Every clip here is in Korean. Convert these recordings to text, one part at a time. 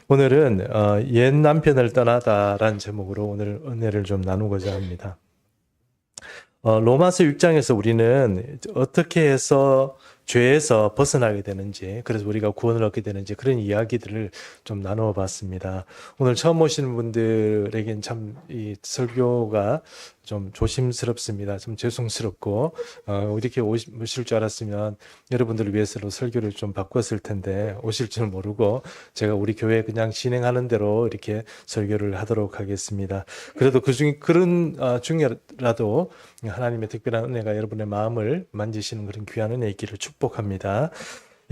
오늘은 옛 남편을 떠나다라는 제목으로 오늘 은혜를 좀 나누고자 합니다. 로마서 6장에서 우리는 어떻게 해서 죄에서 벗어나게 되는지, 그래서 우리가 구원을 얻게 되는지 그런 이야기들을 좀 나누어 봤습니다. 오늘 처음 오시는 분들에겐 참 이 설교가 좀 조심스럽습니다. 좀 죄송스럽고 이렇게 오실 줄 알았으면 여러분들을 위해서로 설교를 좀 바꿨을 텐데 오실 줄 모르고 제가 우리 교회 그냥 진행하는 대로 이렇게 설교를 하도록 하겠습니다. 그래도 그런 중에라도 하나님의 특별한 은혜가 여러분의 마음을 만지시는 그런 귀한 은혜 있기를 축복합니다.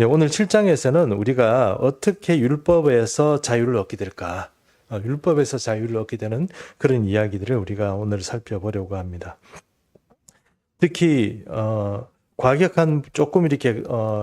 예, 오늘 7장에서는 우리가 어떻게 율법에서 자유를 얻게 될까? 율법에서 자유를 얻게 되는 그런 이야기들을 우리가 오늘 살펴보려고 합니다. 특히 과격한 조금 이렇게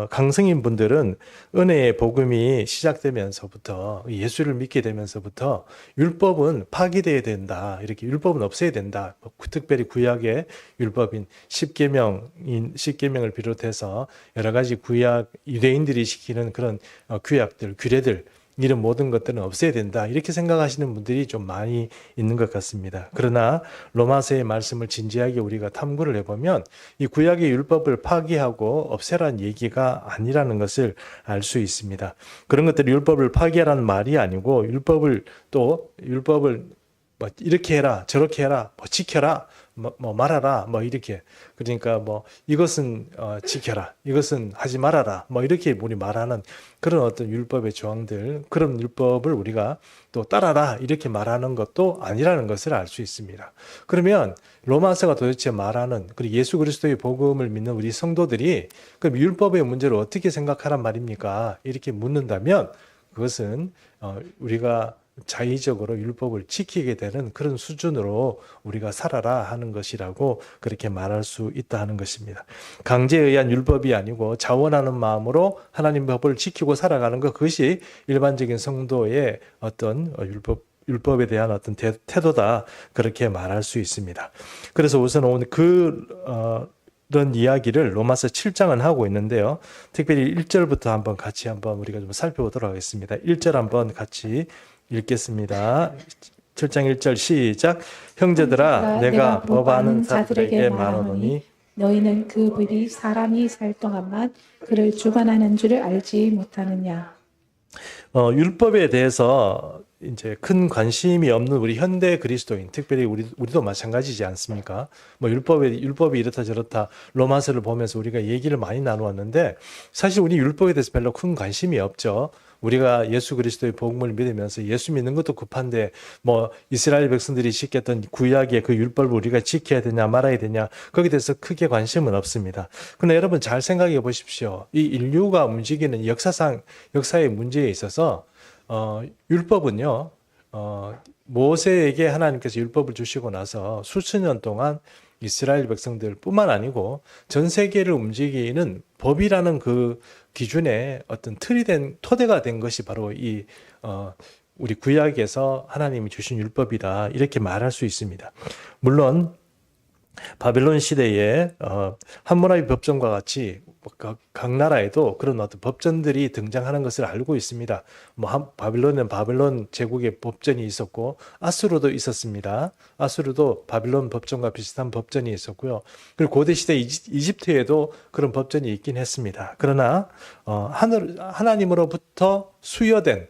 강성인 분들은 은혜의 복음이 시작되면서부터 예수를 믿게 되면서부터 율법은 파기돼야 된다. 이렇게 율법은 없애야 된다. 특별히 구약의 율법인 십계명을 비롯해서 여러 가지 구약 유대인들이 시키는 그런 규약들, 규례들 이런 모든 것들은 없애야 된다. 이렇게 생각하시는 분들이 좀 많이 있는 것 같습니다. 그러나 로마서의 말씀을 진지하게 우리가 탐구를 해보면 이 구약의 율법을 파기하고 없애라는 얘기가 아니라는 것을 알 수 있습니다. 그런 것들이 율법을 파기하라는 말이 아니고 율법을 뭐 이렇게 해라, 저렇게 해라, 뭐 지켜라, 뭐 말아라, 뭐 이렇게. 그러니까 뭐 이것은 지켜라, 이것은 하지 말아라, 뭐 이렇게 우리 말하는 그런 어떤 율법의 조항들, 그런 율법을 우리가 또 따라라 이렇게 말하는 것도 아니라는 것을 알 수 있습니다. 그러면 로마서가 도대체 말하는 그리고 예수 그리스도의 복음을 믿는 우리 성도들이 그럼 율법의 문제를 어떻게 생각하란 말입니까? 이렇게 묻는다면 그것은 우리가 자의적으로 율법을 지키게 되는 그런 수준으로 우리가 살아라 하는 것이라고 그렇게 말할 수 있다 하는 것입니다. 강제에 의한 율법이 아니고 자원하는 마음으로 하나님 법을 지키고 살아가는 것, 그것이 일반적인 성도의 어떤 율법에 대한 어떤 태도다, 그렇게 말할 수 있습니다. 그래서 우선 오늘 그런 이야기를 로마서 7장은 하고 있는데요. 특별히 1절부터 한번 같이 우리가 좀 살펴보도록 하겠습니다. 1절 한번 같이 읽겠습니다. 7장 1절 시작. 형제들아 내가 법 아는 자들에게 말하노니 너희는 그 법이 사람이 살 동안만 그를 주관하는 줄을 알지 못하느냐. 율법에 대해서 이제 큰 관심이 없는 우리 현대 그리스도인, 특별히 우리도 마찬가지지 않습니까? 뭐 율법이 이렇다 저렇다 로마서를 보면서 우리가 얘기를 많이 나누었는데 사실 우리 율법에 대해서 별로 큰 관심이 없죠. 우리가 예수 그리스도의 복음을 믿으면서 예수 믿는 것도 급한데 뭐 이스라엘 백성들이 지켰던 구약의 그 율법을 우리가 지켜야 되냐 말아야 되냐 거기에 대해서 크게 관심은 없습니다. 그런데 여러분 잘 생각해 보십시오. 이 인류가 움직이는 역사의 문제에 있어서 율법은요, 모세에게 하나님께서 율법을 주시고 나서 수천 년 동안 이스라엘 백성들 뿐만 아니고 전 세계를 움직이는 법이라는 그 기준의 어떤 토대가 된 것이 바로 우리 구약에서 하나님이 주신 율법이다, 이렇게 말할 수 있습니다. 물론 바벨론 시대에 함무라비 법전과 같이 각 나라에도 그런 어떤 법전들이 등장하는 것을 알고 있습니다. 바벨론은 바벨론 제국의 법전이 있었고 아수르도 있었습니다. 아수르도 바벨론 법전과 비슷한 법전이 있었고요. 그리고 고대 시대 이집트에도 그런 법전이 있긴 했습니다. 그러나 하나님으로부터 수여된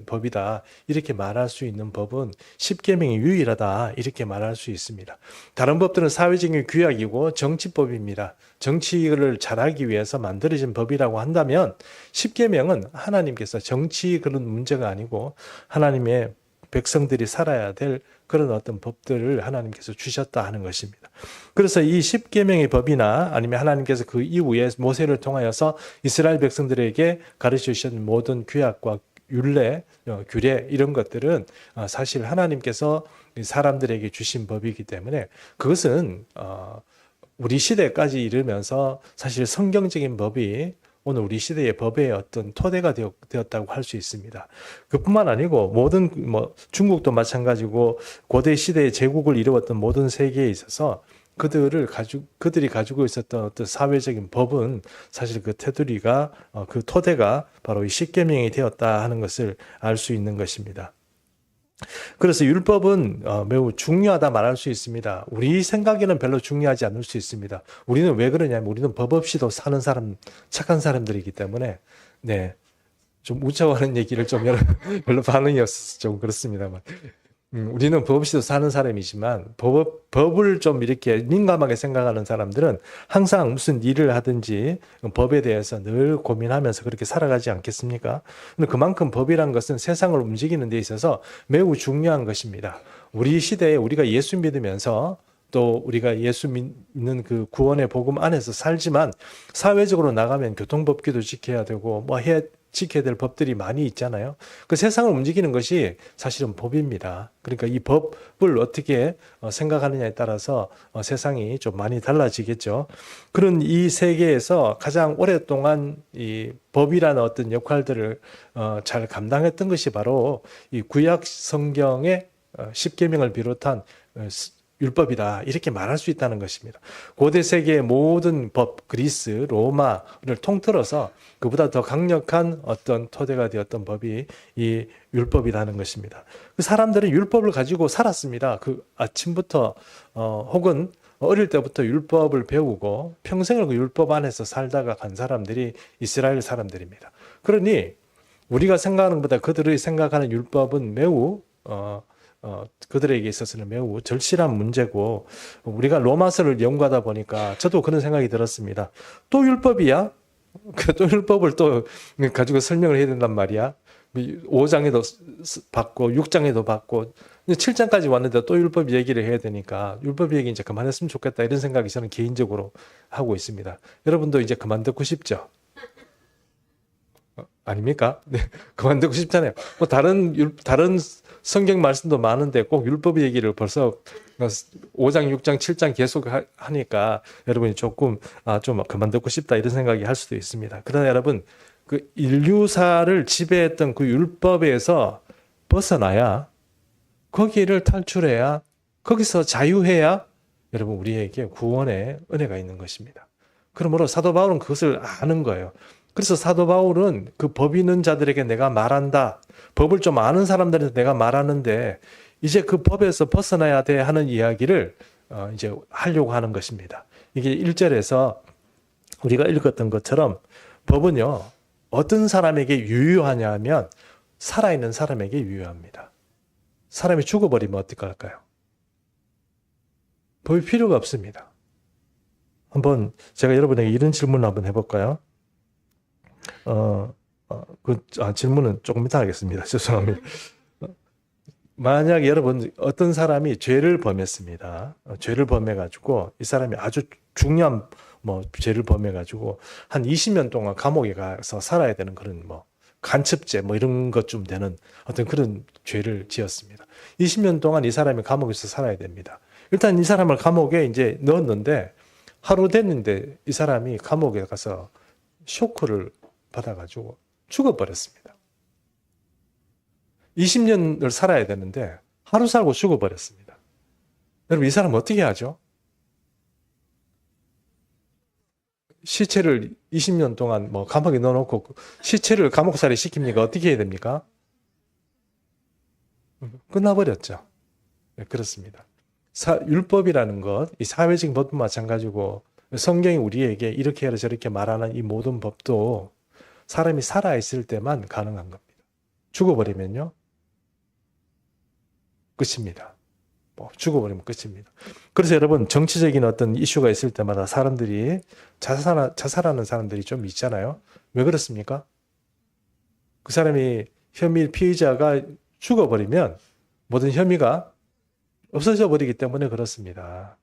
법이다, 이렇게 말할 수 있는 법은 십계명이 유일하다, 이렇게 말할 수 있습니다. 다른 법들은 사회적인 규약이고 정치법입니다. 정치를 잘하기 위해서 만들어진 법이라고 한다면 십계명은 하나님께서 정치 그런 문제가 아니고 하나님의 백성들이 살아야 될 그런 어떤 법들을 하나님께서 주셨다 하는 것입니다. 그래서 이 십계명의 법이나 아니면 하나님께서 그 이후에 모세를 통하여서 이스라엘 백성들에게 가르쳐 주신 모든 규약과 율례, 규례 이런 것들은 사실 하나님께서 사람들에게 주신 법이기 때문에 그것은 우리 시대까지 이르면서 사실 성경적인 법이 오늘 우리 시대의 법의 어떤 토대가 되었다고 할 수 있습니다. 그뿐만 아니고 중국도 마찬가지고 고대 시대의 제국을 이루었던 모든 세계에 있어서 그들이 가지고 있었던 어떤 사회적인 법은 사실 그 테두리가 그 토대가 바로 이 십계명이 되었다 하는 것을 알 수 있는 것입니다. 그래서 율법은 매우 중요하다 말할 수 있습니다. 우리 생각에는 별로 중요하지 않을 수 있습니다. 우리는 왜 그러냐면 우리는 법 없이도 사는 사람, 착한 사람들이기 때문에 네, 좀 우차하는 얘기를 좀 별로 반응이 없어서 좀 그렇습니다만 우리는 법 없이도 사는 사람이지만 법을 좀 이렇게 민감하게 생각하는 사람들은 항상 무슨 일을 하든지 법에 대해서 늘 고민하면서 그렇게 살아가지 않겠습니까? 근데 그만큼 법이란 것은 세상을 움직이는 데 있어서 매우 중요한 것입니다. 우리 시대에 우리가 예수 믿으면서 또 우리가 예수 믿는 그 구원의 복음 안에서 살지만 사회적으로 나가면 교통법규도 지켜야 되고 지켜야 될 법들이 많이 있잖아요. 그 세상을 움직이는 것이 사실은 법입니다. 그러니까 이 법을 어떻게 생각하느냐에 따라서 세상이 좀 많이 달라지겠죠. 그런 이 세계에서 가장 오랫동안 이 법이라는 어떤 역할들을 잘 감당했던 것이 바로 이 구약 성경의 십계명을 비롯한 율법이다 이렇게 말할 수 있다는 것입니다. 고대 세계의 모든 법, 그리스, 로마를 통틀어서 그보다 더 강력한 어떤 토대가 되었던 법이 이 율법이라는 것입니다. 그 사람들은 율법을 가지고 살았습니다. 그 아침부터 혹은 어릴 때부터 율법을 배우고 평생을 그 율법 안에서 살다가 간 사람들이 이스라엘 사람들입니다. 그러니 우리가 생각하는 것보다 그들이 생각하는 율법은 매우 그들에게 있어서는 매우 절실한 문제고 우리가 로마서를 연구하다 보니까 저도 그런 생각이 들었습니다. 또 율법이야? 또 율법을 또 가지고 설명을 해야 된단 말이야. 5장에도 받고 6장에도 받고 7장까지 왔는데 또 율법 얘기를 해야 되니까 율법 얘기 이제 그만했으면 좋겠다 이런 생각이 저는 개인적으로 하고 있습니다. 여러분도 이제 그만 듣고 싶죠? 아닙니까? 네, 그만 듣고 싶잖아요. 뭐 다른 성경 말씀도 많은데 꼭 율법 얘기를 벌써 5장, 6장, 7장 계속 하니까 여러분이 조금 좀 그만 듣고 싶다 이런 생각이 할 수도 있습니다. 그러나 여러분 그 인류사를 지배했던 그 율법에서 벗어나야 거기를 탈출해야 거기서 자유해야 여러분 우리에게 구원의 은혜가 있는 것입니다. 그러므로 사도 바울은 그것을 아는 거예요. 그래서 사도 바울은 그 법 있는 자들에게 내가 말한다. 법을 좀 아는 사람들한테 내가 말하는데 이제 그 법에서 벗어나야 돼 하는 이야기를 이제 하려고 하는 것입니다. 이게 1절에서 우리가 읽었던 것처럼 법은요. 어떤 사람에게 유효하냐 하면 살아있는 사람에게 유효합니다. 사람이 죽어버리면 어떻게 할까요? 법이 필요가 없습니다. 한번 제가 여러분에게 이런 질문을 한번 해볼까요? 질문은 조금 이따 하겠습니다. 죄송합니다. 만약 여러분 어떤 사람이 죄를 범했습니다. 죄를 범해가지고 이 사람이 아주 중요한 죄를 범해가지고 한 20년 동안 감옥에 가서 살아야 되는 그런 간첩죄 이런 것 좀 되는 어떤 그런 죄를 지었습니다. 20년 동안 이 사람이 감옥에서 살아야 됩니다. 일단 이 사람을 감옥에 이제 넣었는데 하루 됐는데 이 사람이 감옥에 가서 쇼크를 받아가지고 죽어버렸습니다. 20년을 살아야 되는데 하루 살고 죽어버렸습니다. 여러분 이 사람 어떻게 하죠? 시체를 20년 동안 감옥에 넣어놓고 시체를 감옥살이 시킵니까? 어떻게 해야 됩니까? 끝나버렸죠. 네, 그렇습니다. 율법이라는 것, 이 사회적인 법도 마찬가지고 성경이 우리에게 이렇게 해라 저렇게 말하는 이 모든 법도 사람이 살아있을 때만 가능한 겁니다. 죽어버리면요. 끝입니다. 죽어버리면 끝입니다. 그래서 여러분 정치적인 어떤 이슈가 있을 때마다 사람들이 자살하는 사람들이 좀 있잖아요. 왜 그렇습니까? 그 사람이 피의자가 죽어버리면 모든 혐의가 없어져 버리기 때문에 그렇습니다.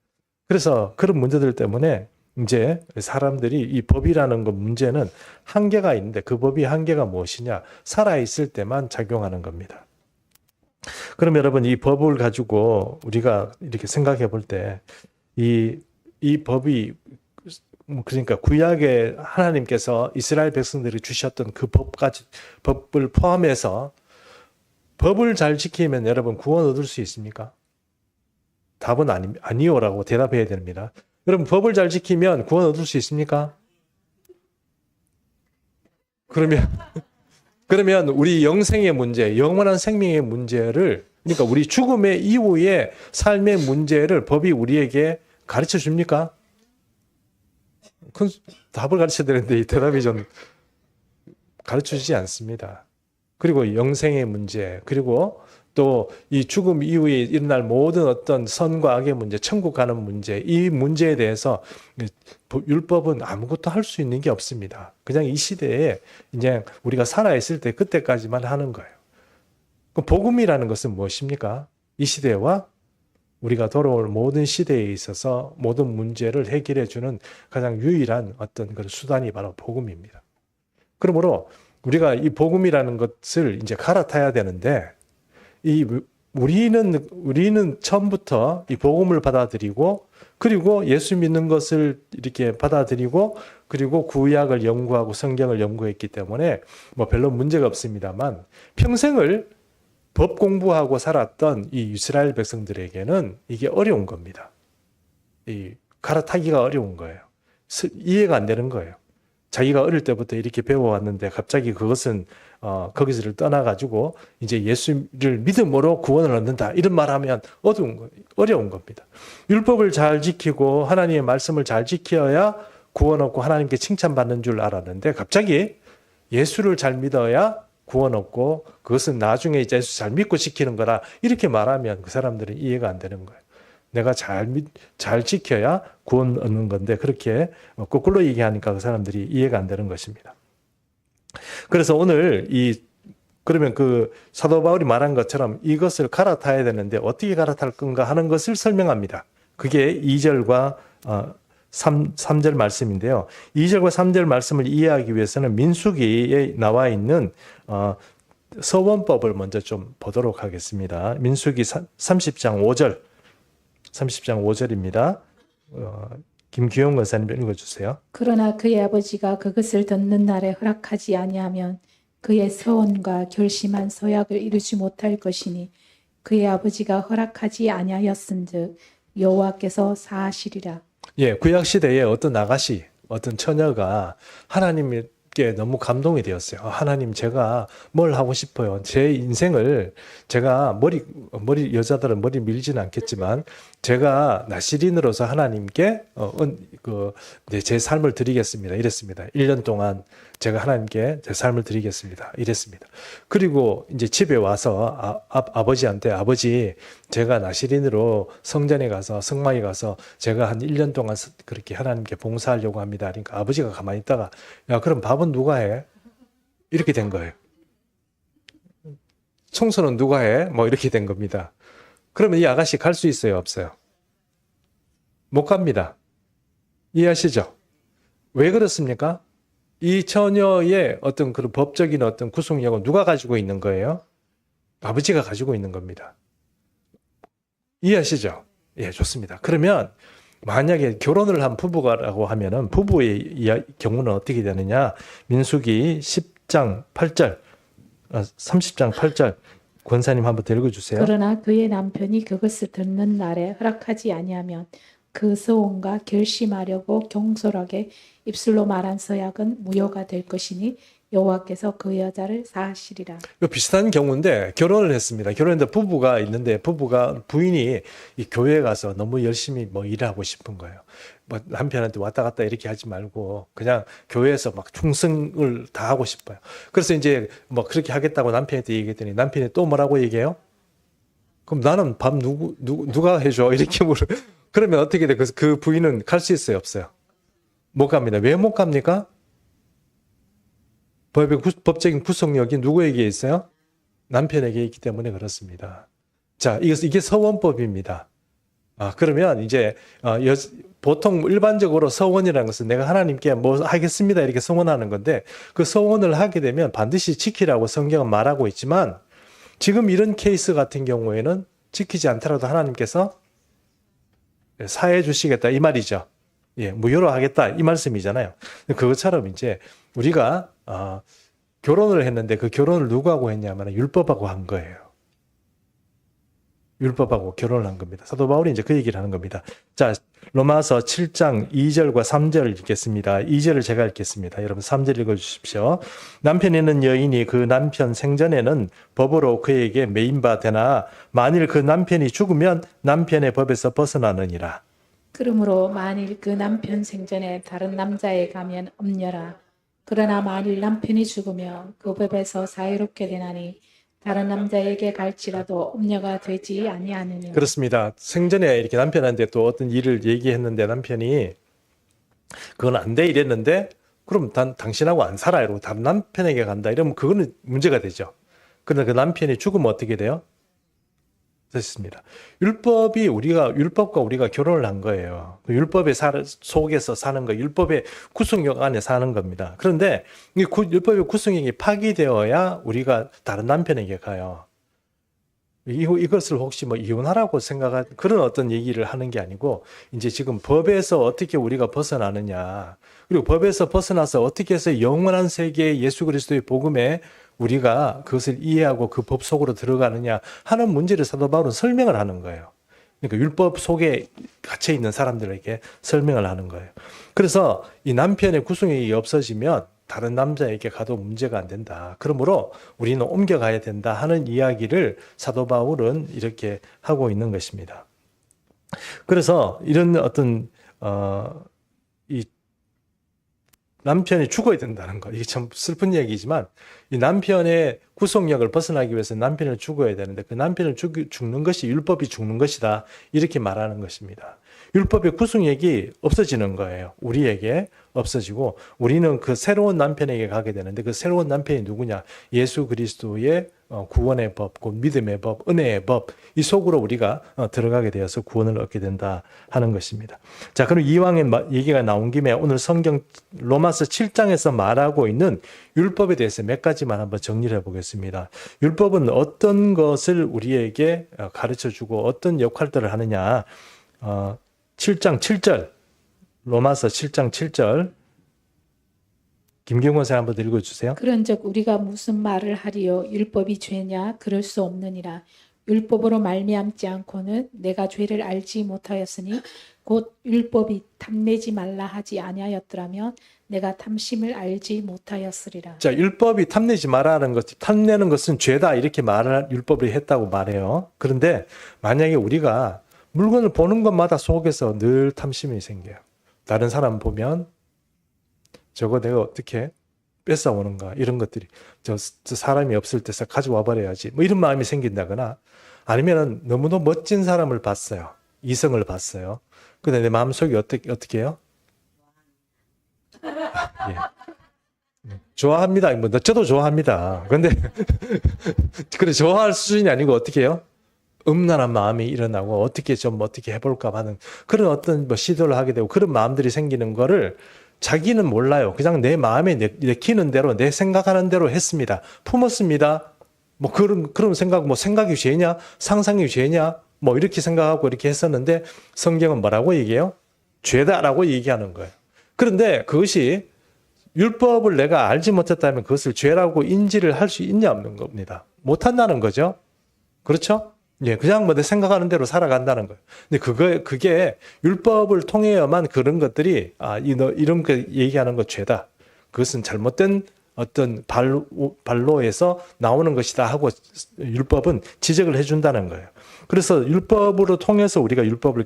그래서 그런 문제들 때문에 이제 사람들이 이 법이라는 것 문제는 한계가 있는데 그 법이 한계가 무엇이냐? 살아있을 때만 작용하는 겁니다. 그럼 여러분 이 법을 가지고 우리가 이렇게 생각해 볼 때 이 법이 그러니까 구약에 하나님께서 이스라엘 백성들이 주셨던 그 법을 포함해서 법을 잘 지키면 여러분 구원 얻을 수 있습니까? 답은 아니요라고 대답해야 됩니다. 그럼 법을 잘 지키면 구원 얻을 수 있습니까? 그러면 우리 영생의 문제, 영원한 생명의 문제를, 그러니까 우리 죽음의 이후의 삶의 문제를 법이 우리에게 가르쳐 줍니까? 큰 답을 가르쳐야 되는데 이 대답이 좀 가르쳐 주지 않습니다. 그리고 영생의 문제, 그리고 또 이 죽음 이후에 일어날 모든 어떤 선과 악의 문제, 천국 가는 문제, 이 문제에 대해서 율법은 아무것도 할 수 있는 게 없습니다. 그냥 이 시대에 이제 우리가 살아있을 때 그때까지만 하는 거예요. 그 복음이라는 것은 무엇입니까? 이 시대와 우리가 돌아올 모든 시대에 있어서 모든 문제를 해결해 주는 가장 유일한 어떤 그런 수단이 바로 복음입니다. 그러므로 우리가 이 복음이라는 것을 이제 갈아타야 되는데, 우리는 처음부터 이 복음을 받아들이고, 그리고 예수 믿는 것을 이렇게 받아들이고, 그리고 구약을 연구하고 성경을 연구했기 때문에 뭐 별로 문제가 없습니다만, 평생을 법 공부하고 살았던 이 이스라엘 백성들에게는 이게 어려운 겁니다. 이 갈아타기가 어려운 거예요. 이해가 안 되는 거예요. 자기가 어릴 때부터 이렇게 배워왔는데 갑자기 그것은 거기서를 떠나가지고 이제 예수를 믿음으로 구원을 얻는다, 이런 말하면 어려운 겁니다. 율법을 잘 지키고 하나님의 말씀을 잘 지켜야 구원 얻고 하나님께 칭찬받는 줄 알았는데, 갑자기 예수를 잘 믿어야 구원 얻고 그것은 나중에 이제 예수 잘 믿고 지키는 거라, 이렇게 말하면 그 사람들은 이해가 안 되는 거예요. 내가 잘 지켜야 구원 얻는 건데, 그렇게 거꾸로 얘기하니까 그 사람들이 이해가 안 되는 것입니다. 그래서 오늘 그러면 그 사도 바울이 말한 것처럼 이것을 갈아타야 되는데 어떻게 갈아탈 건가 하는 것을 설명합니다. 그게 2절과 3절 말씀인데요. 2절과 3절 말씀을 이해하기 위해서는 민수기에 나와 있는 서원법을 먼저 좀 보도록 하겠습니다. 민수기 30장 5절입니다. 김기용 권사님 읽어주세요. 그러나 그의 아버지가 그것을 듣는 날에 허락하지 아니하면 그의 서원과 결심한 서약을 이루지 못할 것이니 그의 아버지가 허락하지 아니하였은즉 여호와께서 사하시리라. 예, 구약 시대에 어떤 아가씨, 어떤 처녀가 하나님께 너무 감동이 되었어요. 하나님, 제가 뭘 하고 싶어요. 제 인생을 제가 여자들은 머리 밀지는 않겠지만 제가 나시린으로서 하나님께 제 삶을 드리겠습니다. 이랬습니다. 1년 동안 제가 하나님께 제 삶을 드리겠습니다. 이랬습니다. 그리고 이제 집에 와서 아버지한테, 아버지, 제가 나시린으로 성전에 가서, 성막에 가서 제가 한 1년 동안 그렇게 하나님께 봉사하려고 합니다. 그러니까 아버지가 가만히 있다가, 야, 그럼 밥은 누가 해? 이렇게 된 거예요. 청소는 누가 해? 뭐 이렇게 된 겁니다. 그러면 이 아가씨 갈 수 있어요? 없어요? 못 갑니다. 이해하시죠? 왜 그렇습니까? 이 처녀의 어떤 그런 법적인 어떤 구속력은 누가 가지고 있는 거예요? 아버지가 가지고 있는 겁니다. 이해하시죠? 예, 좋습니다. 그러면 만약에 결혼을 한 부부가라고 하면은 부부의 경우는 어떻게 되느냐? 민수기 10장 8절, 30장 8절 권사님 한번 읽어주세요. 그러나 그의 남편이 그것을 듣는 날에 허락하지 아니하면 그 서원과 결심하려고 경솔하게 입술로 말한 서약은 무효가 될 것이니 여호와께서 그 여자를 사하시리라. 비슷한 경우인데 결혼을 했습니다. 결혼했는데 부부가 있는데 부인이 이 교회에 가서 너무 열심히 뭐 일하고 싶은 거예요. 뭐 남편한테 왔다 갔다 이렇게 하지 말고 그냥 교회에서 막 충성을 다 하고 싶어요. 그래서 이제 뭐 그렇게 하겠다고 남편한테 얘기했더니 남편이 또 뭐라고 얘기해요? 그럼 나는 밥 누가 해줘? 이렇게 물어. 그러면 어떻게 돼? 그 부인은 갈 수 있어요? 없어요? 못 갑니다. 왜 못 갑니까? 법적인 구속력이 누구에게 있어요? 남편에게 있기 때문에 그렇습니다. 자, 이게 서원법입니다. 그러면 이제 보통 일반적으로 서원이라는 것은 내가 하나님께 뭐 하겠습니다 이렇게 서원하는 건데, 그 서원을 하게 되면 반드시 지키라고 성경은 말하고 있지만 지금 이런 케이스 같은 경우에는 지키지 않더라도 하나님께서 사해 주시겠다 이 말이죠. 예, 무효로 하겠다 이 말씀이잖아요. 그것처럼 이제 우리가 결혼을 했는데 그 결혼을 누구하고 했냐면 율법하고 한 거예요. 율법하고 결혼을 한 겁니다. 사도 바울이 이제 그 얘기를 하는 겁니다. 자, 로마서 7장 2절과 3절을 읽겠습니다. 2절을 제가 읽겠습니다. 여러분 3절 읽어주십시오. 남편이 있는 여인이 그 남편 생전에는 법으로 그에게 매인바 되나 만일 그 남편이 죽으면 남편의 법에서 벗어나느니라. 그러므로 만일 그 남편 생전에 다른 남자에 가면 엄려라. 그러나 만일 남편이 죽으면 그 법에서 자유롭게 되나니 다른 남자에게 갈지라도 엄려가 되지 아니하느니라. 그렇습니다. 생전에 이렇게 남편한테 또 어떤 일을 얘기했는데 남편이 그건 안 돼 이랬는데 그럼 당신하고 안 살아 이러고 다른 남편에게 간다 이러면 그거는 문제가 되죠. 그러나 그 남편이 죽으면 어떻게 돼요? 됐습니다. 율법과 우리가 결혼을 한 거예요. 그 율법의 속에서 사는 거, 율법의 구속력 안에 사는 겁니다. 그런데 이 율법의 구속력이 파기되어야 우리가 다른 남편에게 가요. 이것을 혹시 뭐 이혼하라고 생각한 그런 어떤 얘기를 하는 게 아니고 이제 지금 법에서 어떻게 우리가 벗어나느냐, 그리고 법에서 벗어나서 어떻게 해서 영원한 세계의 예수 그리스도의 복음에 우리가 그것을 이해하고 그 법 속으로 들어가느냐 하는 문제를 사도 바울은 설명을 하는 거예요. 그러니까 율법 속에 갇혀 있는 사람들에게 설명을 하는 거예요. 그래서 이 남편의 구속력이 없어지면 다른 남자에게 가도 문제가 안 된다. 그러므로 우리는 옮겨가야 된다 하는 이야기를 사도 바울은 이렇게 하고 있는 것입니다. 그래서 이런 어떤 이 남편이 죽어야 된다는 거, 이게 참 슬픈 얘기지만 이 남편의 구속력을 벗어나기 위해서 남편을 죽어야 되는데 그 남편을 죽는 것이 율법이 죽는 것이다 이렇게 말하는 것입니다. 율법의 구속력이 없어지는 거예요. 우리에게 없어지고 우리는 그 새로운 남편에게 가게 되는데 그 새로운 남편이 누구냐? 예수 그리스도의 구원의 법, 그 믿음의 법, 은혜의 법, 이 속으로 우리가 들어가게 되어서 구원을 얻게 된다 하는 것입니다. 자, 그럼 이왕에 얘기가 나온 김에 오늘 성경 로마서 7장에서 말하고 있는 율법에 대해서 몇 가지만 한번 정리를 해보겠습니다. 율법은 어떤 것을 우리에게 가르쳐주고 어떤 역할들을 하느냐? 7장 7절, 로마서 7장 7절, 김경원 선생님 한번 읽어주세요. 그런즉 우리가 무슨 말을 하리요? 율법이 죄냐? 그럴 수 없느니라. 율법으로 말미암지 않고는 내가 죄를 알지 못하였으니 곧 율법이 탐내지 말라 하지 아니하였더라면 내가 탐심을 알지 못하였으리라. 자, 율법이 탐내지 말라는 것, 탐내는 것은 죄다 이렇게 율법이 했다고 말해요. 그런데 만약에 우리가 물건을 보는 것마다 속에서 늘 탐심이 생겨요. 다른 사람 보면 저거 내가 어떻게 뺏어오는가 이런 것들이 저 사람이 없을 때 가져와 버려야지 뭐 이런 마음이 생긴다거나 아니면 너무도 멋진 사람을 봤어요. 이성을 봤어요. 근데 내 마음속이 어떻게 해요? 예. 좋아합니다. 뭐 저도 좋아합니다. 근데 그래 좋아할 수준이 아니고 어떻게 해요? 음란한 마음이 일어나고 어떻게 해볼까 하는 그런 어떤 뭐 시도를 하게 되고 그런 마음들이 생기는 거를 자기는 몰라요. 그냥 내 마음에 내키는 대로 내 생각하는 대로 했습니다. 품었습니다. 뭐 그런 생각, 뭐 생각이 죄냐? 상상이 죄냐? 뭐 이렇게 생각하고 이렇게 했었는데 성경은 뭐라고 얘기해요? 죄다라고 얘기하는 거예요. 그런데 그것이 율법을 내가 알지 못했다면 그것을 죄라고 인지를 할 수 있냐 없는 겁니다. 못한다는 거죠. 그렇죠? 예, 그냥 뭐 내 생각하는 대로 살아간다는 거예요. 근데 그게 율법을 통해야만 그런 것들이, 이런 거 얘기하는 거 죄다. 그것은 잘못된 어떤 발로에서 나오는 것이다 하고 율법은 지적을 해준다는 거예요. 그래서 율법으로 통해서 우리가 율법을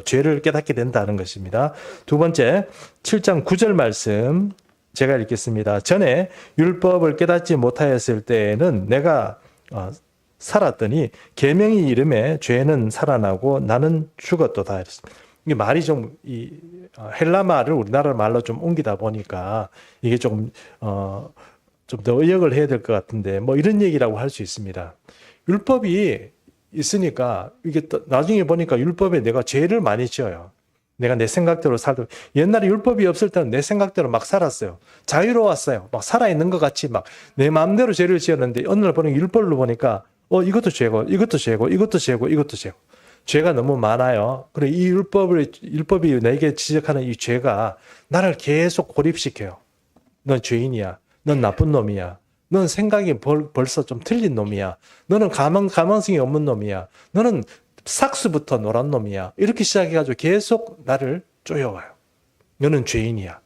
죄를 깨닫게 된다는 것입니다. 두 번째, 7장 9절 말씀 제가 읽겠습니다. 전에 율법을 깨닫지 못하였을 때에는 내가 살았더니 계명이 이름에 죄는 살아나고 나는 죽었도다. 이게 말이 좀 헬라 말을 우리나라 말로 좀 옮기다 보니까 이게 좀 더 의역을 해야 될 것 같은데 뭐 이런 얘기라고 할 수 있습니다. 율법이 있으니까 이게 또 나중에 보니까 율법에 내가 죄를 많이 지어요. 내가 내 생각대로 살도 옛날에 율법이 없을 때는 내 생각대로 막 살았어요. 자유로웠어요. 막 살아있는 것 같이 막 내 마음대로 죄를 지었는데 어느 날 보니까 율법을 보니까 이것도 죄고 이것도 죄고 이것도 죄고 이것도 죄고 죄가 너무 많아요. 그래 이 율법이 내게 지적하는 이 죄가 나를 계속 고립시켜요. 넌 죄인이야. 넌 나쁜 놈이야. 너는 생각이 벌써 좀 틀린 놈이야. 너는 가망성이 없는 놈이야. 너는 삭수부터 노란 놈이야. 이렇게 시작해가지고 계속 나를 쪼여와요. 너는 죄인이야.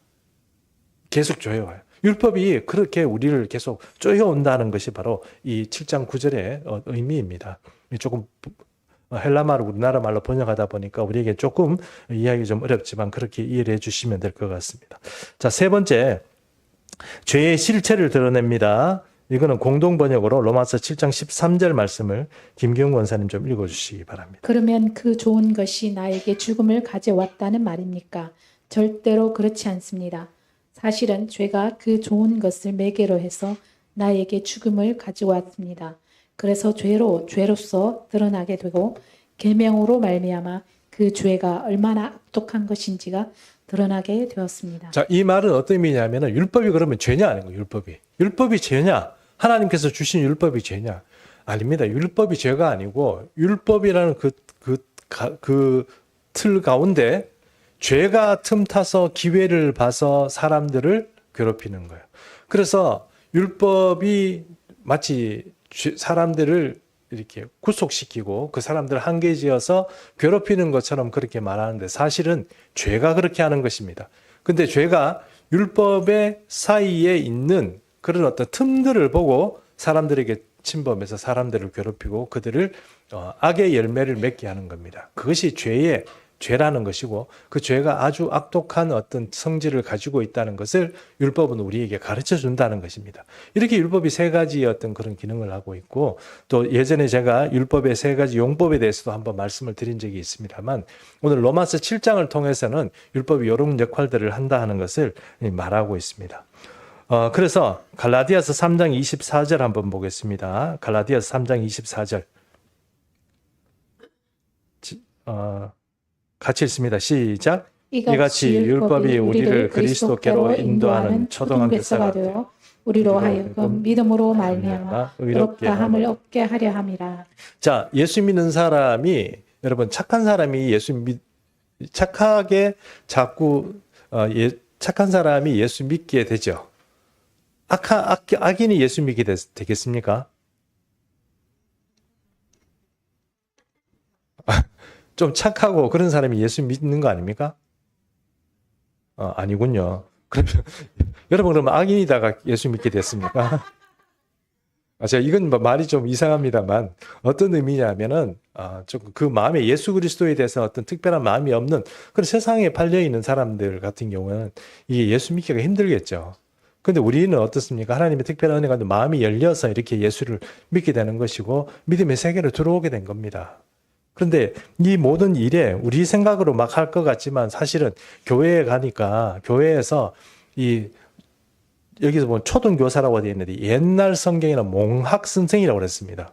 계속 쪼여와요. 율법이 그렇게 우리를 계속 쪼여온다는 것이 바로 이 7장 9절의 의미입니다. 조금 헬라말을 우리나라 말로 번역하다 보니까 우리에게 조금 이해하기 좀 어렵지만 그렇게 이해를 해주시면 될 것 같습니다. 자, 세 번째, 죄의 실체를 드러냅니다. 이거는 공동 번역으로 로마서 7장 13절 말씀을 김기용 권사님 좀 읽어주시기 바랍니다. 그러면 그 좋은 것이 나에게 죽음을 가져왔다는 말입니까? 절대로 그렇지 않습니다. 사실은 죄가 그 좋은 것을 매개로 해서 나에게 죽음을 가져왔습니다. 그래서 죄로서 드러나게 되고 계명으로 말미암아 그 죄가 얼마나 악독한 것인지가 드러나게 되었습니다. 자, 이 말은 어떤 의미냐면은 율법이 그러면 죄냐 아닌 거예요. 율법이 죄냐? 하나님께서 주신 율법이 죄냐? 아닙니다. 율법이 죄가 아니고 율법이라는 그 틀 가운데 죄가 틈타서 기회를 봐서 사람들을 괴롭히는 거예요. 그래서 율법이 마치 사람들을 이렇게 구속시키고 그 사람들을 한계지어서 괴롭히는 것처럼 그렇게 말하는데 사실은 죄가 그렇게 하는 것입니다. 근데 죄가 율법의 사이에 있는 그런 어떤 틈들을 보고 사람들에게 침범해서 사람들을 괴롭히고 그들을 악의 열매를 맺게 하는 겁니다. 그것이 죄라는 것이고 그 죄가 아주 악독한 어떤 성질을 가지고 있다는 것을 율법은 우리에게 가르쳐 준다는 것입니다. 이렇게 율법이 세 가지의 어떤 그런 기능을 하고 있고 또 예전에 제가 율법의 세 가지 용법에 대해서도 한번 말씀을 드린 적이 있습니다만 오늘 로마서 7장을 통해서는 율법이 이런 역할들을 한다 하는 것을 말하고 있습니다. 그래서 갈라디아서 3장 24절 한번 보겠습니다. 갈라디아서 3장 24절 같이 읽습니다. 시작. 이같이 율법이 우리를 그리스도께로 인도하는 초등교사가 되어 우리로 하여금 믿음으로 말미암아 의롭다함을 얻게 하려 함이라. 자, 예수 믿는 사람이 여러분 착한 사람이 착하게 자꾸 착한 사람이 예수 믿게 되죠. 악인이 예수 믿게 되겠습니까? 좀 착하고 그런 사람이 예수 믿는 거 아닙니까? 아니군요. 그러면 여러분 그러면 악인이다가 예수 믿게 됐습니까? 제가 이건 말이 좀 이상합니다만 어떤 의미냐면은 조금 그 마음에 예수 그리스도에 대해서 어떤 특별한 마음이 없는 그런 세상에 팔려 있는 사람들 같은 경우는 이게 예수 믿기가 힘들겠죠. 근데 우리는 어떻습니까? 하나님의 특별한 은혜가 마음이 열려서 이렇게 예수를 믿게 되는 것이고 믿음의 세계로 들어오게 된 겁니다. 그런데 이 모든 일에 우리 생각으로 막 할 것 같지만 사실은 교회에 가니까 교회에서 여기서 보면 초등교사라고 되어 있는데 옛날 성경에는 몽학선생이라고 그랬습니다.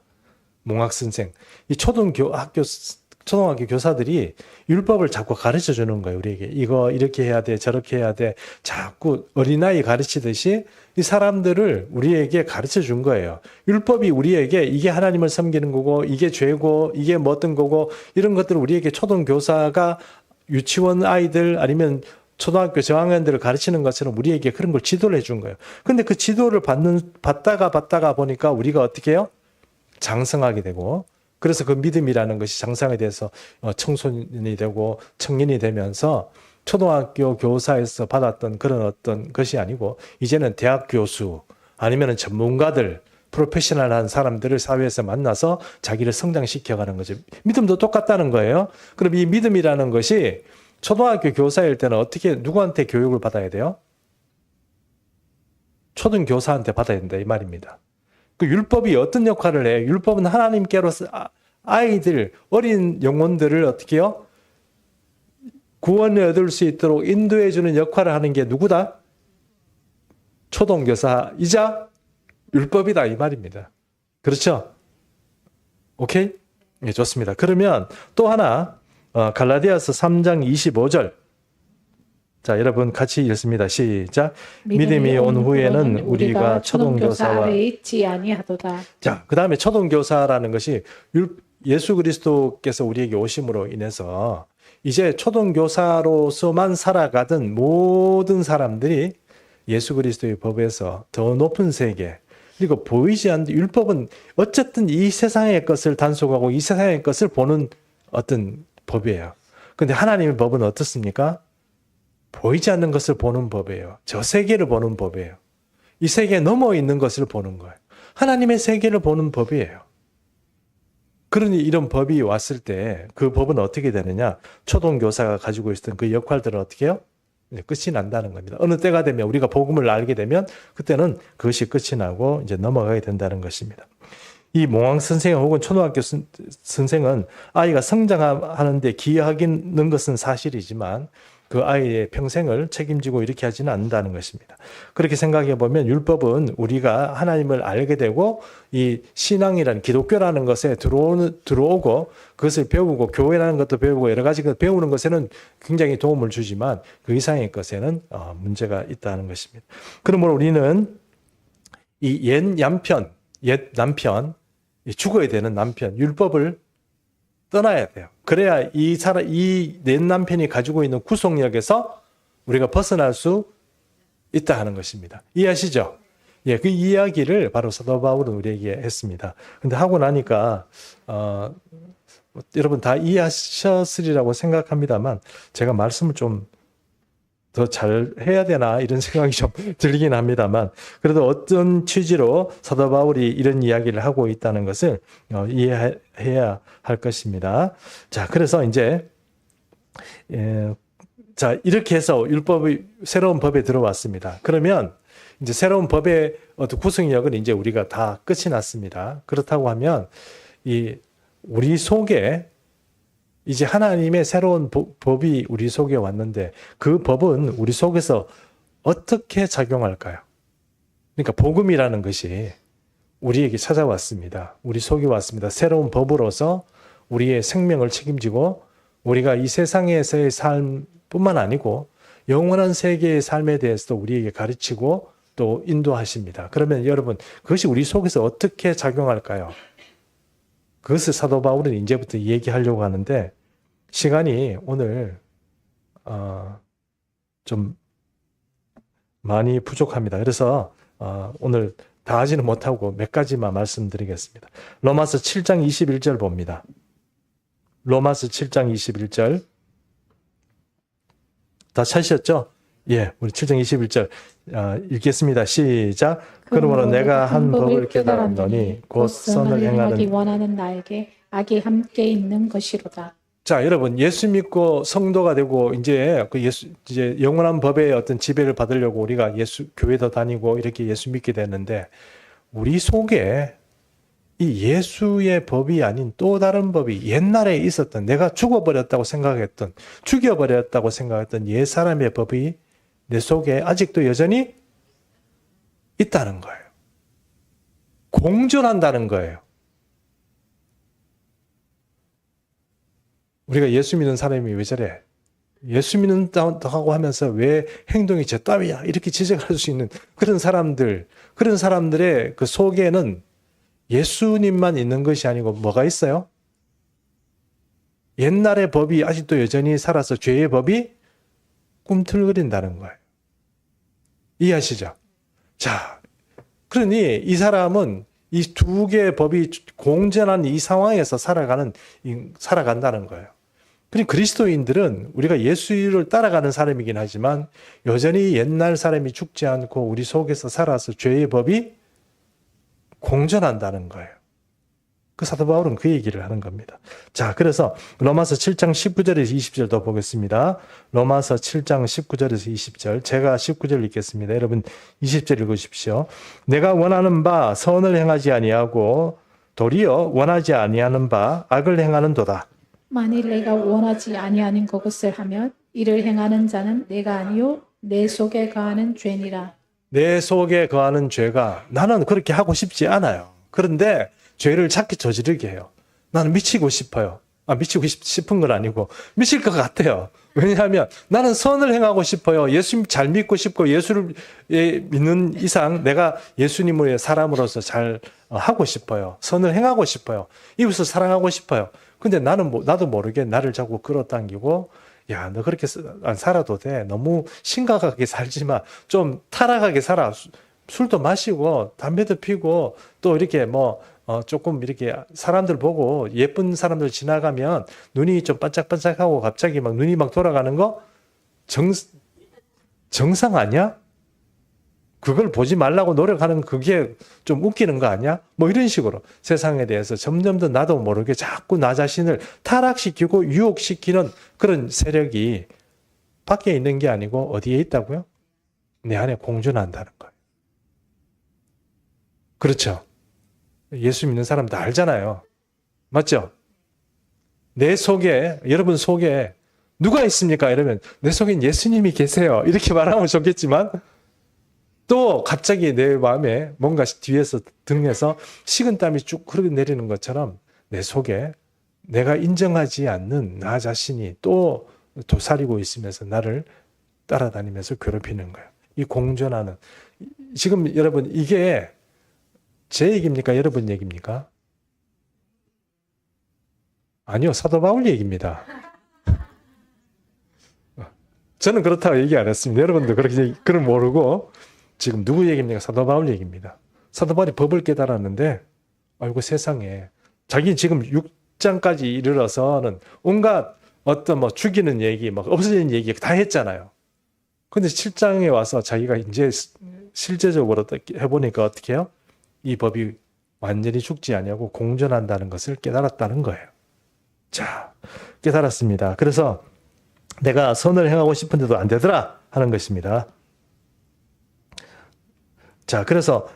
몽학선생. 이 초등학교 교사들이 율법을 자꾸 가르쳐 주는 거예요, 우리에게. 이거 이렇게 해야 돼, 저렇게 해야 돼. 자꾸 어린아이 가르치듯이 이 사람들을 우리에게 가르쳐 준 거예요. 율법이 우리에게 이게 하나님을 섬기는 거고, 이게 죄고, 이게 뭐 어떤 거고, 이런 것들을 우리에게 초등교사가 유치원 아이들 아니면 초등학교 저학년들을 가르치는 것처럼 우리에게 그런 걸 지도를 해준 거예요. 근데 그 지도를 받다가 보니까 우리가 어떻게 해요? 장성하게 되고, 그래서 그 믿음이라는 것이 장성에 대해서 청소년이 되고 청년이 되면서 초등학교 교사에서 받았던 그런 어떤 것이 아니고 이제는 대학 교수 아니면 전문가들 프로페셔널한 사람들을 사회에서 만나서 자기를 성장시켜가는 거죠. 믿음도 똑같다는 거예요. 그럼 이 믿음이라는 것이 초등학교 교사일 때는 어떻게 누구한테 교육을 받아야 돼요? 초등교사한테 받아야 된다 이 말입니다. 그 율법이 어떤 역할을 해요? 율법은 하나님께로서 아이들, 어린 영혼들을 어떻게 해요? 구원을 얻을 수 있도록 인도해 주는 역할을 하는 게 누구다? 초등교사이자 율법이다 이 말입니다. 그렇죠? 오케이? 네, 좋습니다. 그러면 또 하나 갈라디아서 3장 25절 자, 여러분 같이 읽습니다. 시작. 믿음이 온 후에는 우리가 초등교사와 있지 아니하도다. 자, 그 다음에 초등교사라는 것이 예수 그리스도께서 우리에게 오심으로 인해서 이제 초등교사로서만 살아가던 모든 사람들이 예수 그리스도의 법에서 더 높은 세계, 그리고 보이지 않는 율법은 어쨌든 이 세상의 것을 단속하고 이 세상의 것을 보는 어떤 법이에요. 근데 하나님의 법은 어떻습니까? 보이지 않는 것을 보는 법이에요. 저 세계를 보는 법이에요. 이 세계에 넘어 있는 것을 보는 거예요. 하나님의 세계를 보는 법이에요. 그러니 이런 법이 왔을 때 그 법은 어떻게 되느냐? 초등교사가 가지고 있었던 그 역할들은 어떻게 해요? 끝이 난다는 겁니다. 어느 때가 되면 우리가 복음을 알게 되면 그때는 그것이 끝이 나고 이제 넘어가게 된다는 것입니다. 이 몽황 선생 혹은 초등학교 선생은 아이가 성장하는데 기여하는 것은 사실이지만 그 아이의 평생을 책임지고 이렇게 하지는 않는다는 것입니다. 그렇게 생각해 보면 율법은 우리가 하나님을 알게 되고 이 신앙이라는 기독교라는 것에 들어오고 그것을 배우고 교회라는 것도 배우고 여러 가지 배우는 것에는 굉장히 도움을 주지만 그 이상의 것에는 문제가 있다는 것입니다. 그러므로 우리는 이 옛 남편, 죽어야 되는 남편, 율법을 떠나야 돼요. 그래야 이 옛 남편이 가지고 있는 구속력에서 우리가 벗어날 수 있다 하는 것입니다. 이해하시죠? 예, 그 이야기를 바로 사도 바울은 우리에게 했습니다. 근데 하고 나니까, 여러분 다 이해하셨으리라고 생각합니다만, 제가 말씀을 좀 더 잘 해야 되나 이런 생각이 좀 들긴 합니다만 그래도 어떤 취지로 사도 바울이 이런 이야기를 하고 있다는 것을 이해해야 할 것입니다. 자, 그래서 이제 자 이렇게 해서 율법이 새로운 법에 들어왔습니다. 그러면 이제 새로운 법의 어떤 구성력은 이제 우리가 다 끝이 났습니다. 그렇다고 하면 이 우리 속에 이제 하나님의 새로운 법이 우리 속에 왔는데 그 법은 우리 속에서 어떻게 작용할까요? 그러니까 복음이라는 것이 우리에게 찾아왔습니다. 우리 속에 왔습니다. 새로운 법으로서 우리의 생명을 책임지고 우리가 이 세상에서의 삶뿐만 아니고 영원한 세계의 삶에 대해서도 우리에게 가르치고 또 인도하십니다. 그러면 여러분 그것이 우리 속에서 어떻게 작용할까요? 그것을 사도 바울은 이제부터 얘기하려고 하는데 시간이 오늘 좀 많이 부족합니다. 그래서 오늘 다 하지는 못하고 몇 가지만 말씀드리겠습니다. 로마서 7장 21절 봅니다. 로마서 7장 21절 다 찾으셨죠? 예, 우리 7장 21절 읽겠습니다. 시작. 그러므로 내가 한 법을 깨달았노니 곧 선을 행하기 원하는 나에게 악이 함께 있는 것이로다. 자, 여러분 예수 믿고 성도가 되고 이제 이제 영원한 법의 어떤 지배를 받으려고 우리가 교회도 다니고 이렇게 예수 믿게 되는데 우리 속에 이 예수의 법이 아닌 또 다른 법이 옛날에 있었던 내가 죽어버렸다고 생각했던 죽여버렸다고 생각했던 옛 사람의 법이 내 속에 아직도 여전히 있다는 거예요. 공존한다는 거예요. 우리가 예수 믿는 사람이 왜 저래? 예수 믿는다고 하면서 왜 행동이 저 따위야? 이렇게 지적할 수 있는 그런 사람들의 그 속에는 예수님만 있는 것이 아니고 뭐가 있어요? 옛날의 법이 아직도 여전히 살아서 죄의 법이 꿈틀거린다는 거예요. 이해하시죠? 자, 그러니 이 사람은 이 두 개의 법이 공존한 이 상황에서 살아간다는 거예요. 그러니 그리스도인들은 우리가 예수를 따라가는 사람이긴 하지만 여전히 옛날 사람이 죽지 않고 우리 속에서 살아서 죄의 법이 공존한다는 거예요. 그 사도 바울은 그 얘기를 하는 겁니다. 자, 그래서 로마서 7장 19절에서 20절 더 보겠습니다. 로마서 7장 19절에서 20절. 제가 19절 읽겠습니다. 여러분 20절 읽으십시오. 내가 원하는 바 선을 행하지 아니하고 도리어 원하지 아니하는 바 악을 행하는도다. 만일 내가 원하지 아니하는 것을 하면 이를 행하는 자는 내가 아니요 내 속에 거하는 죄니라. 내 속에 거하는 죄가 나는 그렇게 하고 싶지 않아요. 그런데 죄를 자꾸 저지르게 해요. 나는 미치고 싶어요. 미치고 싶은 건 아니고 미칠 것 같아요. 왜냐하면 나는 선을 행하고 싶어요. 예수 잘 믿고 싶고 예수를 믿는 이상 내가 예수님의 사람으로서 잘 하고 싶어요. 선을 행하고 싶어요. 이웃을 사랑하고 싶어요. 근데 나도 모르게 나를 자꾸 끌어당기고 야, 너 그렇게 안 살아도 돼. 너무 심각하게 살지 마. 좀 타락하게 살아. 술도 마시고 담배도 피고 또 이렇게 조금 이렇게 사람들 보고 예쁜 사람들 지나가면 눈이 좀 반짝반짝하고 갑자기 막 눈이 막 돌아가는 거 정상 아니야? 그걸 보지 말라고 노력하는 그게 좀 웃기는 거 아니야? 뭐 이런 식으로 세상에 대해서 점점 더 나도 모르게 자꾸 나 자신을 타락시키고 유혹시키는 그런 세력이 밖에 있는 게 아니고 어디에 있다고요? 내 안에 공존한다는 거예요. 그렇죠? 예수 믿는 사람 다 알잖아요. 맞죠? 내 속에, 여러분 속에 누가 있습니까? 이러면 내 속엔 예수님이 계세요. 이렇게 말하면 좋겠지만 또 갑자기 내 마음에 뭔가 뒤에서 등에서 식은땀이 쭉 흐르내리는 것처럼 내 속에 내가 인정하지 않는 나 자신이 또 도사리고 있으면서 나를 따라다니면서 괴롭히는 거예요. 이 공존하는. 지금 여러분 이게 제 얘기입니까? 여러분 얘기입니까? 아니요. 사도 바울 얘기입니다. 저는 그렇다고 얘기 안 했습니다. 여러분도 그걸 모르고 지금 누구 얘기입니까? 사도 바울 얘기입니다. 사도 바울이 법을 깨달았는데 아이고 세상에 자기 지금 6장까지 이르러서는 온갖 어떤 죽이는 얘기, 없어지는 얘기 다 했잖아요. 근데 7장에 와서 자기가 이제 실제적으로 해보니까 어떻게 해요? 이 법이 완전히 죽지 아니하고 공존한다는 것을 깨달았다는 거예요. 자, 깨달았습니다. 그래서 내가 선을 행하고 싶은데도 안 되더라 하는 것입니다. 자, 그래서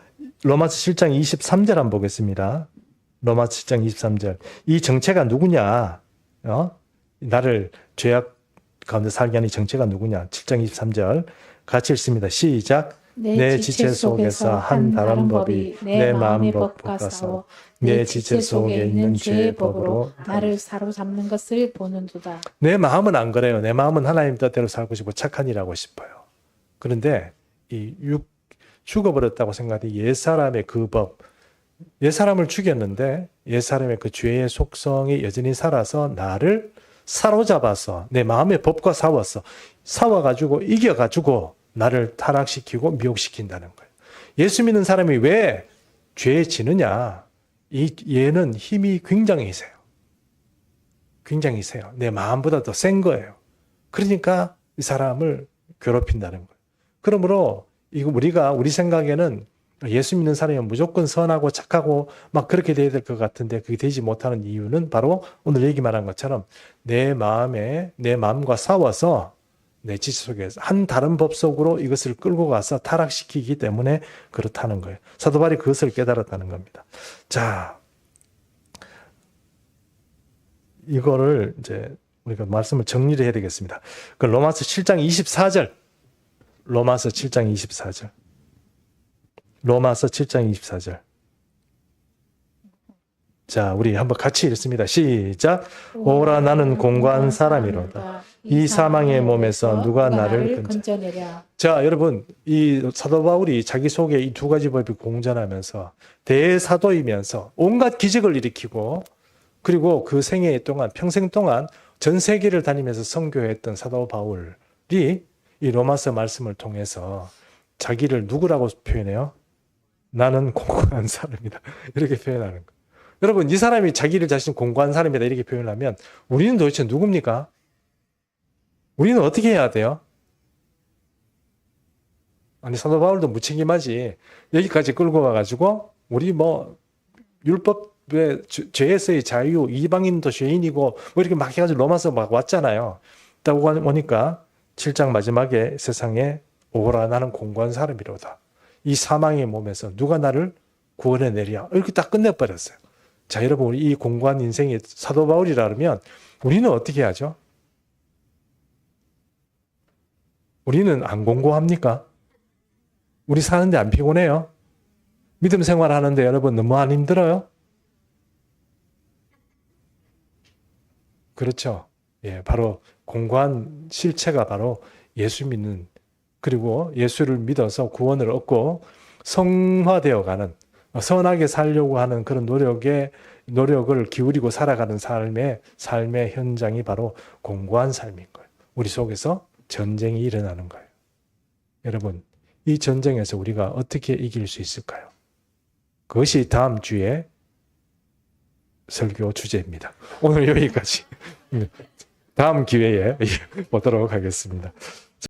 로마서 7장 23절 한번 보겠습니다. 로마서 7장 23절. 이 정체가 누구냐? 나를 죄악 가운데 살게 하는 이 정체가 누구냐? 7장 23절 같이 읽습니다. 시작. 내 지체 속에서 한 다른 법이 내 마음의 법과 싸워 내 지체 속에 있는 죄의 법으로 나를 사로잡는 것을 보는도다. 내 마음은 안 그래요. 내 마음은 하나님 뜻대로 살고 싶고 착한 일 하고 싶어요. 그런데 죽어버렸다고 생각해 옛사람의 그 법, 옛사람을 죽였는데 옛사람의 그 죄의 속성이 여전히 살아서 나를 사로잡아서 내 마음의 법과 싸워가지고 이겨가지고 나를 타락시키고 미혹시킨다는 거예요. 예수 믿는 사람이 왜 죄에 지느냐? 얘는 힘이 굉장히 세요. 굉장히 세요. 내 마음보다 더 센 거예요. 그러니까 이 사람을 괴롭힌다는 거예요. 그러므로 우리 생각에는 예수 믿는 사람이 무조건 선하고 착하고 막 그렇게 돼야 될 것 같은데 그게 되지 못하는 이유는 바로 오늘 얘기 말한 것처럼 내 마음과 싸워서 내 지체 속에서 한 다른 법 속으로 이것을 끌고 가서 타락시키기 때문에 그렇다는 거예요. 사도 바울이 그것을 깨달았다는 겁니다. 자, 이거를 이제 우리가 말씀을 정리를 해야 되겠습니다. 그 로마서 7장 24절. 로마서 7장 24절. 로마서 7장 24절. 자, 우리 한번 같이 읽습니다. 시작. 오라 나는 공고한 사람이로다. 이 사망의 몸에서 누가 나를 건져내랴. 자, 여러분, 이 사도 바울이 자기 속에 이 두 가지 법이 공존하면서 대사도이면서 온갖 기적을 일으키고 그리고 그 생애 동안 평생 동안 전 세계를 다니면서 선교했던 사도 바울이 이 로마서 말씀을 통해서 자기를 누구라고 표현해요? 나는 공고한 사람이다. 이렇게 표현하는 거예요. 여러분, 이 사람이 자기를 자신 공고한 사람이다 이렇게 표현하면 우리는 도대체 누굽니까? 우리는 어떻게 해야 돼요? 아니, 사도 바울도 무책임하지. 여기까지 끌고 가가지고 우리 율법의 죄에서의 자유, 이방인도 죄인이고 뭐 이렇게 막 해가지고 로마서 막 왔잖아요. 딱 오니까 7장 마지막에 세상에 오라 나는 공고한 사람이로다. 이 사망의 몸에서 누가 나를 구원해내랴. 이렇게 딱 끝내버렸어요. 자, 여러분, 우리 이 공고한 인생이 사도 바울이라 그러면 우리는 어떻게 하죠? 우리는 안 공고합니까? 우리 사는데 안 피곤해요? 믿음 생활하는데 여러분 너무 안 힘들어요? 그렇죠. 예, 바로 공고한 실체가 바로 예수 믿는 그리고 예수를 믿어서 구원을 얻고 성화되어가는 선하게 살려고 하는 그런 노력을 기울이고 살아가는 삶의 현장이 바로 공고한 삶인 거예요. 우리 속에서 전쟁이 일어나는 거예요. 여러분, 이 전쟁에서 우리가 어떻게 이길 수 있을까요? 그것이 다음 주에 설교 주제입니다. 오늘 여기까지. 다음 기회에 보도록 하겠습니다.